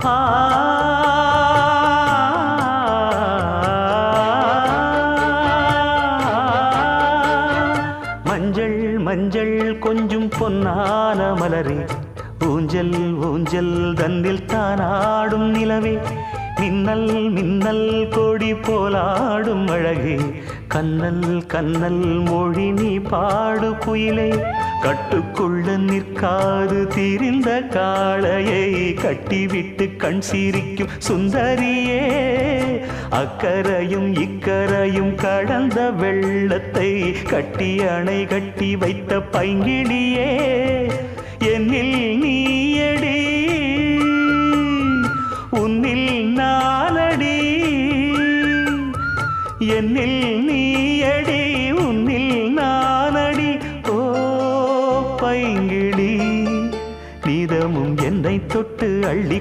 ஆ மஞ்சள் மஞ்சள் கொஞ்சம் பொன்னான மலரே, ஊஞ்சல் ஊஞ்சல் தன்னில் தானாடும் நிலவே, மின்னல் மின்னல் கொடி போலாடும் அழகே, கண்ணல் கண்ணல் மொழி நீ பாடு குயிலே, கட்டுக்குள்ள நிற்காது திரிந்த காளையை கட்டிவிட்டு கண் சிரிக்கும் சுந்தரியே, அக்கரையும் இக்கரையும் கடந்த வெள்ளத்தை கட்டி அணை கட்டி வைத்த பைங்கிளியே, என்னில் நீயடி உன்னில் நானடி, என்னில் நீயடி உன்னில் நானடி. ஓ பைங்கிளி, நீதமும் என்னை தொட்டு அள்ளி